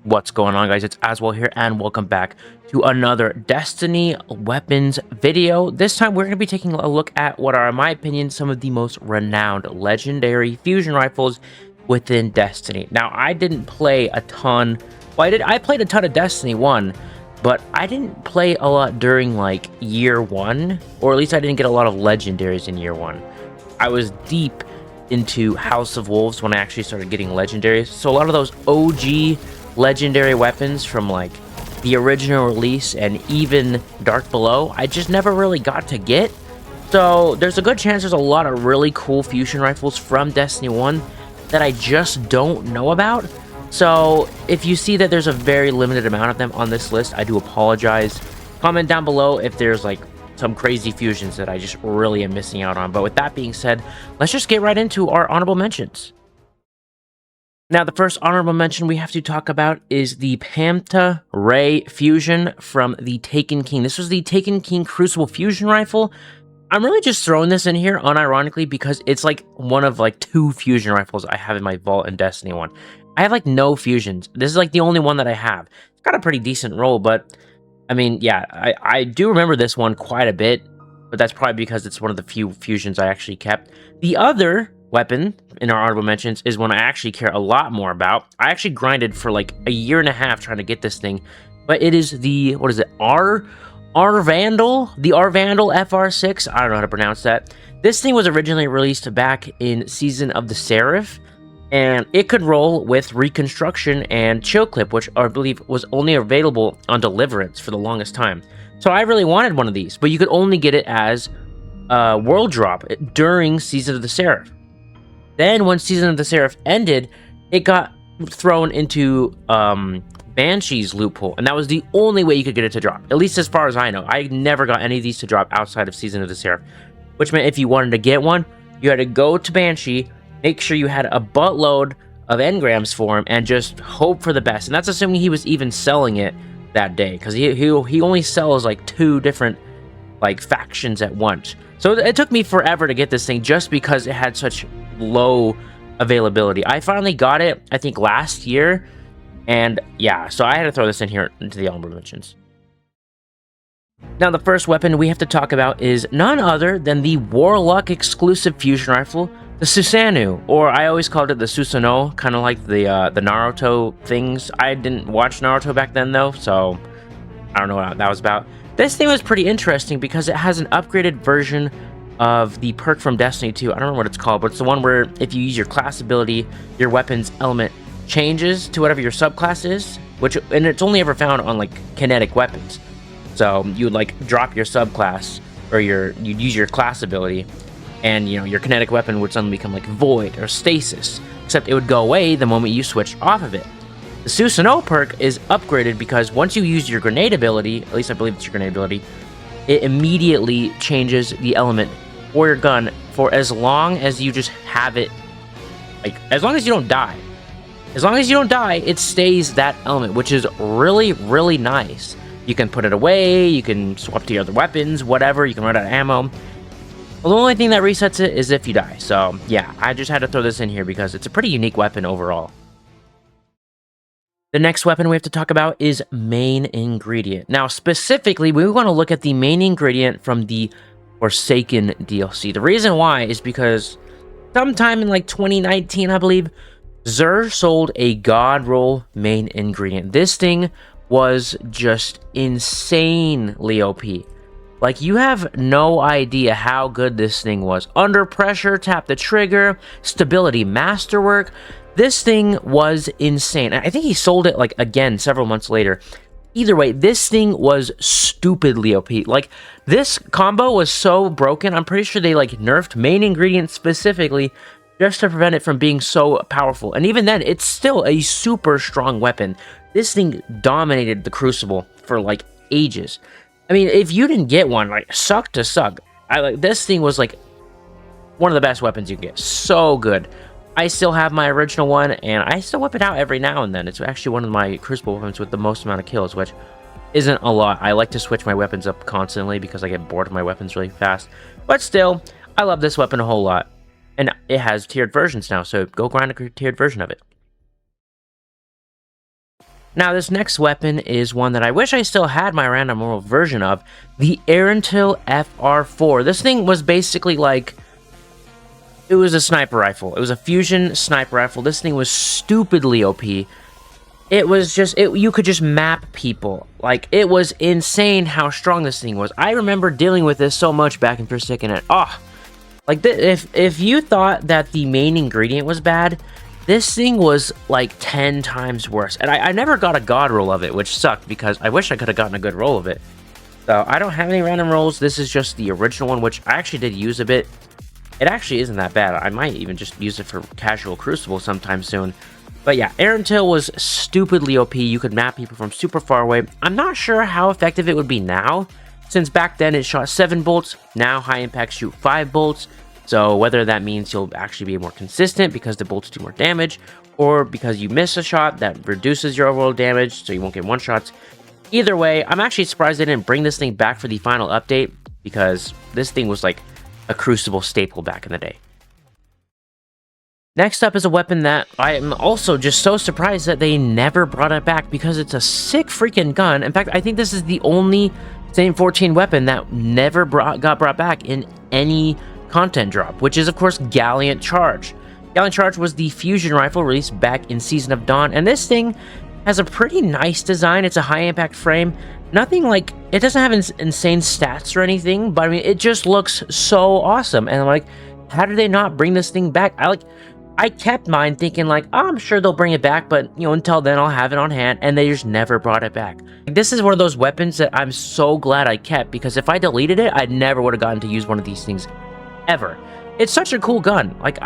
What's going on, guys? It's Aswell here, and welcome back to another Destiny weapons video. This time, we're going to be taking a look at what are, in my opinion, some of the most renowned legendary fusion rifles within Destiny. Now, I didn't play a ton. Well, I played a ton of Destiny 1, but I didn't play a lot during, like, year 1, or at least I didn't get a lot of legendaries in year 1. I was deep into House of Wolves when I actually started getting legendaries, so a lot of those OG legendary weapons from like the original release and even Dark Below, I just never really got to get. So there's a good chance there's a lot of really cool fusion rifles from Destiny 1 that I just don't know about. So if you see that there's a very limited amount of them on this list, I do apologize. Comment down below if there's like some crazy fusions that I just really am missing out on. But with that being said, let's just get right into our honorable mentions. Now, the first honorable mention we have to talk about is the Pamta Ray fusion from the Taken King. This was the Taken King Crucible fusion rifle. I'm really just throwing this in here unironically because it's like one of like 2 fusion rifles I have in my vault in Destiny 1. I have like no fusions. This is like the only one that I have. It's got a pretty decent roll, but I mean, yeah, I do remember this one quite a bit, but that's probably because it's one of the few fusions I actually kept. The other weapon in our honorable mentions is one I actually care a lot more about. I actually grinded for like a year and a half trying to get this thing, but it is the, what is it, R-Vandal? The R-Vandal FR6? I don't know how to pronounce that. This thing was originally released back in Season of the Seraph, and it could roll with Reconstruction and Chill Clip, which I believe was only available on Deliverance for the longest time. So I really wanted one of these, but you could only get it as World Drop during Season of the Seraph. Then, when Season of the Seraph ended, it got thrown into Banshee's loophole, and that was the only way you could get it to drop, at least as far as I know. I never got any of these to drop outside of Season of the Seraph, which meant if you wanted to get one, you had to go to Banshee, make sure you had a buttload of engrams for him, and just hope for the best. And that's assuming he was even selling it that day, because he only sells like 2 different like factions at once. So it took me forever to get this thing just because it had such low availability. I finally got it, I think, last year, and yeah, so I had to throw this in here into the honorable mentions. Now, the first weapon we have to talk about is none other than the Warlock exclusive fusion rifle, the Susanoo, or I always called it the Susanoo, kind of like the Naruto things. I didn't watch Naruto back then though, so I don't know what that was about. This thing was pretty interesting because it has an upgraded version of the perk from Destiny 2. I don't know what it's called, but it's the one where if you use your class ability, your weapon's element changes to whatever your subclass is, and it's only ever found on like kinetic weapons. So you would like drop your subclass, or you'd use your class ability, and you know your kinetic weapon would suddenly become like void or stasis, except it would go away the moment you switched off of it. The Susanoo perk is upgraded because once you use your grenade ability, at least I believe it's your grenade ability, it immediately changes the element for your gun for as long as you just have it, like, as long as you don't die. As long as you don't die, it stays that element, which is really, really nice. You can put it away, you can swap to your other weapons, whatever, you can run out of ammo. Well, the only thing that resets it is if you die. So, yeah, I just had to throw this in here because it's a pretty unique weapon overall. The next weapon we have to talk about is main ingredient. Now, specifically, we want to look at the main ingredient from the Forsaken DLC. The reason why is because sometime in like 2019, I believe, Xur sold a God Roll main ingredient. This thing was just insanely OP. Like, you have no idea how good this thing was. Under pressure, tap the trigger, stability, masterwork. This thing was insane. I think he sold it, like, again, several months later. Either way, this thing was stupidly OP. Like, this combo was so broken, I'm pretty sure they, like, nerfed main ingredient specifically just to prevent it from being so powerful. And even then, it's still a super strong weapon. This thing dominated the Crucible for, like, ages. I mean, if you didn't get one, like, suck to suck. This thing was, like, one of the best weapons you can get. So good. I still have my original one, and I still whip it out every now and then. It's actually one of my Crucible weapons with the most amount of kills, which isn't a lot. I like to switch my weapons up constantly because I get bored of my weapons really fast. But still, I love this weapon a whole lot. And it has tiered versions now, so go grind a tiered version of it. Now, this next weapon is one that I wish I still had my random world version of, the Didnt FR4. This thing was basically like, it was a sniper rifle. It was a fusion sniper rifle. This thing was stupidly OP. It was just, you could just map people. Like, it was insane how strong this thing was. I remember dealing with this so much back in Forsaken, and like, if you thought that the main ingredient was bad, this thing was like 10 times worse. And I never got a god roll of it, which sucked because I wish I could have gotten a good roll of it. So I don't have any random rolls. This is just the original one, which I actually did use a bit. It actually isn't that bad. I might even just use it for casual Crucible sometime soon. But yeah, Didnt was stupidly OP. You could map people from super far away. I'm not sure how effective it would be now, since back then it shot 7 bolts. Now high impact shoot 5 bolts. So whether that means you'll actually be more consistent because the bolts do more damage, or because you miss a shot that reduces your overall damage so you won't get one shots. Either way, I'm actually surprised they didn't bring this thing back for the final update, because this thing was like a Crucible staple back in the day. Next up is a weapon that I am also just so surprised that they never brought it back, because it's a sick freaking gun. In fact, I think this is the only Same 14 weapon that never got brought back in any content drop, which is of course Gallant Charge. Gallant Charge was the fusion rifle released back in Season of Dawn, and this thing has a pretty nice design. It's a high impact frame. Nothing like, it doesn't have insane stats or anything, but I mean, it just looks so awesome. And I'm like, how did they not bring this thing back? I kept mine thinking like, oh, I'm sure they'll bring it back, but you know, until then I'll have it on hand, and they just never brought it back. This is one of those weapons that I'm so glad I kept, because if I deleted it, I never would have gotten to use one of these things ever. It's such a cool gun. Like,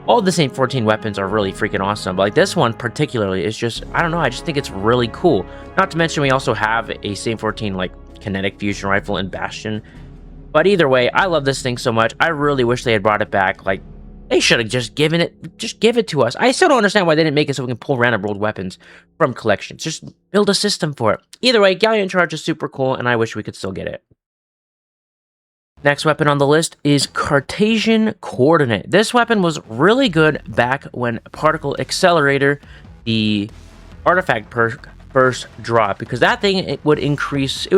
all the Same 14 weapons are really freaking awesome, but like this one particularly is just, I don't know, I just think it's really cool. Not to mention we also have a Same 14 like kinetic fusion rifle in Bastion. But either way, I love this thing so much. I really wish they had brought it back. Like, they should have just give it to us. I still don't understand why they didn't make it so we can pull random rolled weapons from collections. Just build a system for it. Either way, Gallant Charge is super cool, and I wish we could still get it. Next weapon on the list is Cartesian Coordinate. This weapon was really good back when Particle Accelerator, the artifact perk, first dropped, because that thing, it would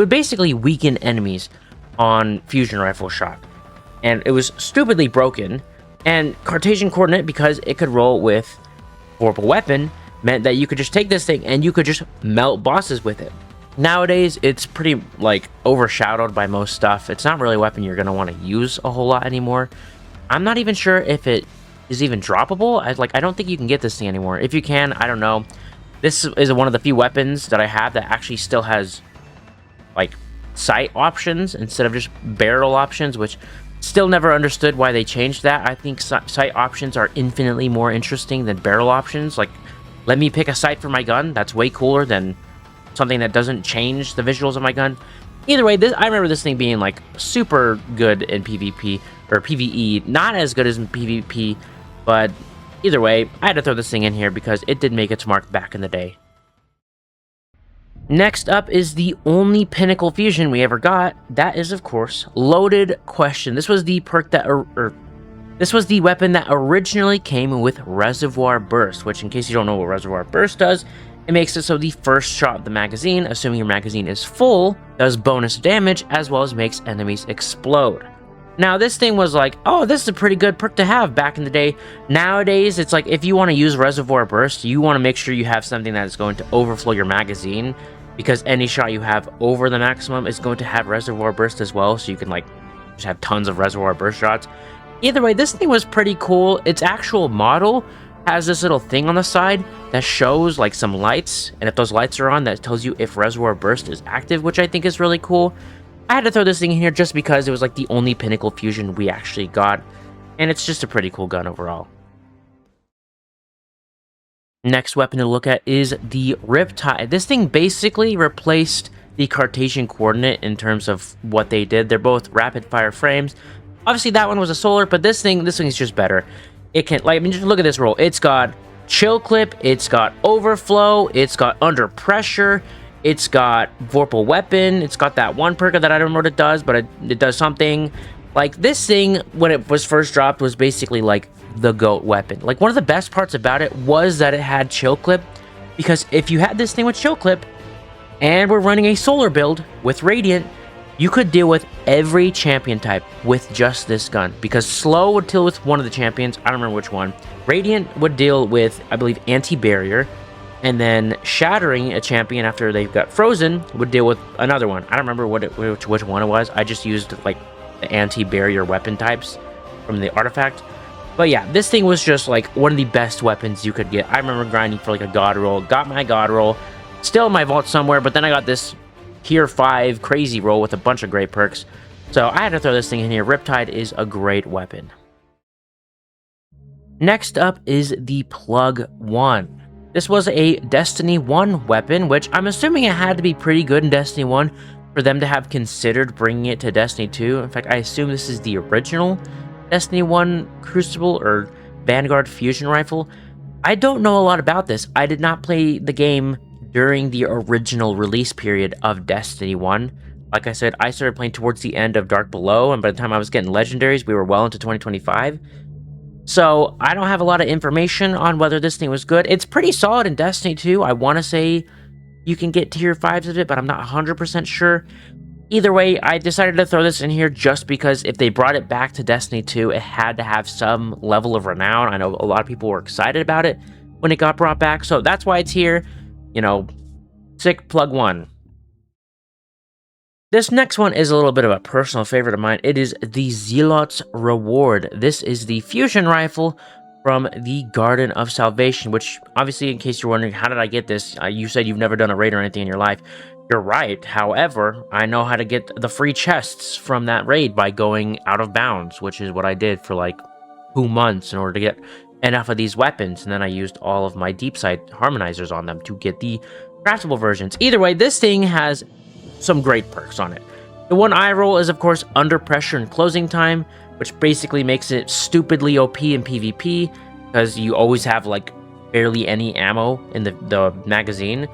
basically weaken enemies on fusion rifle shot. And it was stupidly broken. And Cartesian Coordinate, because it could roll with Vorpal Weapon, meant that you could just take this thing and you could just melt bosses with it. Nowadays, it's pretty, like, overshadowed by most stuff. It's not really a weapon you're going to want to use a whole lot anymore. I'm not even sure if it is even droppable. I don't think you can get this thing anymore. If you can, I don't know. This is one of the few weapons that I have that actually still has, like, sight options instead of just barrel options, which still never understood why they changed that. I think sight options are infinitely more interesting than barrel options. Like, let me pick a sight for my gun. That's way cooler than something that doesn't change the visuals of my gun. Either way, I remember this thing being like super good in PvP or PvE, not as good as in PvP, but either way, I had to throw this thing in here because it did make its mark back in the day. Next up is the only pinnacle fusion we ever got. That is, of course, Loaded Question. This was the perk that, this was the weapon that originally came with Reservoir Burst, which, in case you don't know what Reservoir Burst does, it makes it so the first shot of the magazine, assuming your magazine is full, does bonus damage as well as makes enemies explode. Now, this thing was like, oh, this is a pretty good perk to have back in the day. Nowadays, it's like, if you want to use Reservoir Burst, you want to make sure you have something that is going to overflow your magazine, because any shot you have over the maximum is going to have Reservoir Burst as well, so you can, like, just have tons of Reservoir Burst shots. Either way, this thing was pretty cool. Its actual model has this little thing on the side that shows like some lights, and if those lights are on, that tells you if Reservoir Burst is active, which I think is really cool. I had to throw this thing in here just because it was like the only pinnacle fusion we actually got, and it's just a pretty cool gun overall. Next weapon to look at is the Riptide. This thing basically replaced the Cartesian Coordinate in terms of what they did. They're both rapid fire frames. Obviously that one was a solar, but this thing is just better. It can, like, I mean, just look at this roll. It's got chill clip, it's got overflow, it's got under pressure, it's got Vorpal Weapon, it's got that one perk that I don't know what it does, but it does something. Like, this thing, when it was first dropped, was basically like the GOAT weapon. Like, one of the best parts about it was that it had chill clip, Because if you had this thing with Chill Clip, and we're running a solar build with Radiant, you could deal with every champion type with just this gun. Because Slow would deal with one of the champions, I don't remember which one. Radiant would deal with, I believe, Anti-Barrier. And then Shattering a champion after they've got frozen would deal with another one. I don't remember which one it was. I just used like the Anti-Barrier weapon types from the artifact. But yeah, this thing was just like one of the best weapons you could get. I remember grinding for like a god roll, got my god roll, still in my vault somewhere, but then I got this tier 5 crazy roll with a bunch of great perks. So I had to throw this thing in here. Riptide is a great weapon. Next up is the Plug 1. This was a Destiny 1 weapon, which I'm assuming it had to be pretty good in Destiny 1 for them to have considered bringing it to Destiny 2. In fact, I assume this is the original Destiny 1 Crucible or Vanguard Fusion Rifle. I don't know a lot about this. I did not play the game during the original release period of Destiny 1. Like I said, I started playing towards the end of Dark Below, and by the time I was getting legendaries, we were well into 2025. So I don't have a lot of information on whether this thing was good. It's pretty solid in Destiny 2. I want to say you can get tier 5s of it, but I'm not 100% sure. Either way, I decided to throw this in here just because if they brought it back to Destiny 2, it had to have some level of renown. I know a lot of people were excited about it when it got brought back, so that's why it's here. You know, sick Plug 1. This next one is a little bit of a personal favorite of mine. It is the Zealot's Reward. This is the fusion rifle from the Garden of Salvation, which obviously, in case you're wondering, how did I get this? You said you've never done a raid or anything in your life. You're right. However, I know how to get the free chests from that raid by going out of bounds, which is what I did for like 2 months in order to get enough of these weapons. And then I used all of my deep sight harmonizers on them to get the craftable versions. Either way, this thing has some great perks on it. The one I roll is, of course, Under Pressure and Closing Time, which basically makes it stupidly OP in PvP because you always have like barely any ammo in the magazine.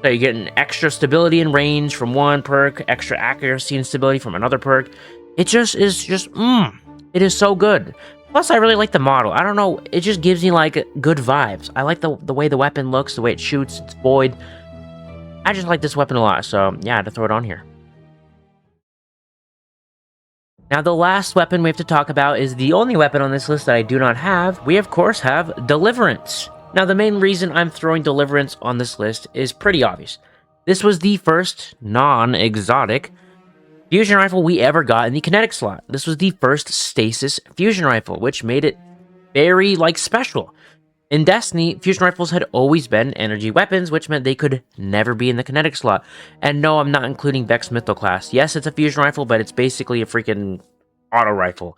So you get an extra stability and range from one perk, extra accuracy and stability from another perk. It just is it is so good. Plus, I really like the model. I don't know, it just gives me like good vibes. I like the way the weapon looks, the way it shoots, it's void. I just like this weapon a lot, so yeah, I had to throw it on here. Now, the last weapon we have to talk about is the only weapon on this list that I do not have. We, of course, have Deliverance. Now, the main reason I'm throwing Deliverance on this list is pretty obvious. This was the first non-exotic fusion rifle we ever got in the kinetic slot. This was the first stasis fusion rifle, which made it very, special. In Destiny, fusion rifles had always been energy weapons, which meant they could never be in the kinetic slot. And no, I'm not including Vex Mythal class. Yes, it's a fusion rifle, but it's basically a freaking auto rifle.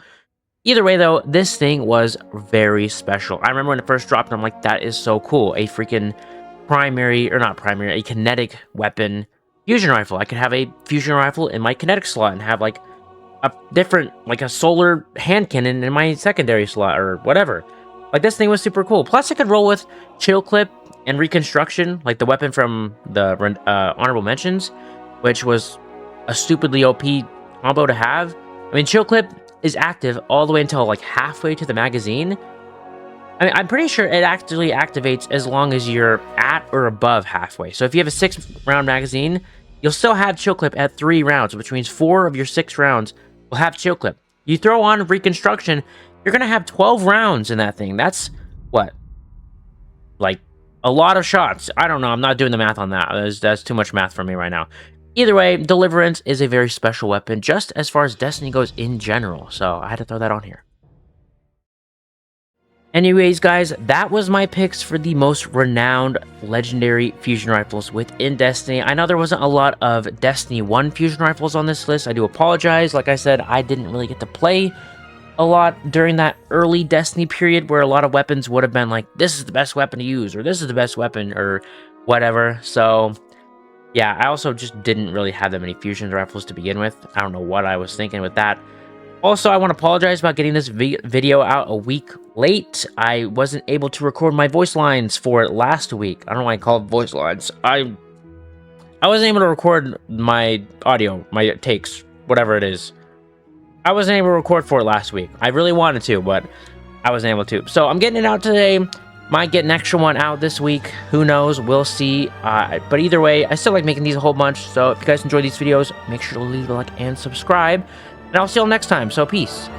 Either way, though, this thing was very special. I remember when it first dropped, and I'm like, that is so cool. A freaking a kinetic weapon fusion rifle. I could have a fusion rifle in my kinetic slot and have, like, a different, like, a solar hand cannon in my secondary slot or whatever. Like, this thing was super cool. Plus, it could roll with Chill Clip and Reconstruction, like the weapon from the Honorable Mentions, which was a stupidly OP combo to have. I mean, Chill Clip is active all the way until, like, halfway to the magazine. I mean, I'm pretty sure it actually activates as long as you're at or above halfway. So if you have a 6-round magazine, you'll still have Chill Clip at 3 rounds, which means 4 of your 6 rounds will have Chill Clip. You throw on Reconstruction, you're going to have 12 rounds in that thing. That's, what? Like, a lot of shots. I don't know. I'm not doing the math on that. That's too much math for me right now. Either way, Deliverance is a very special weapon, just as far as Destiny goes in general. So, I had to throw that on here. Anyways, guys, that was my picks for the most renowned legendary fusion rifles within Destiny. I know there wasn't a lot of Destiny 1 fusion rifles on this list. I do apologize. Like I said, I didn't really get to play a lot during that early Destiny period where a lot of weapons would have been like, this is the best weapon to use, or this is the best weapon, or whatever. So, yeah, I also just didn't really have that many fusion rifles to begin with. I don't know what I was thinking with that. Also, I want to apologize about getting this video out a week late. I wasn't able to record my voice lines for it last week. I don't know why I call it voice lines. I wasn't able to record my audio, my takes, whatever it is. I wasn't able to record for it last week. I really wanted to, but I wasn't able to. So I'm getting it out today. Might get an extra one out this week. Who knows? We'll see. But either way, I still like making these a whole bunch. So if you guys enjoy these videos, make sure to leave a like and subscribe. And I'll see you all next time. So peace.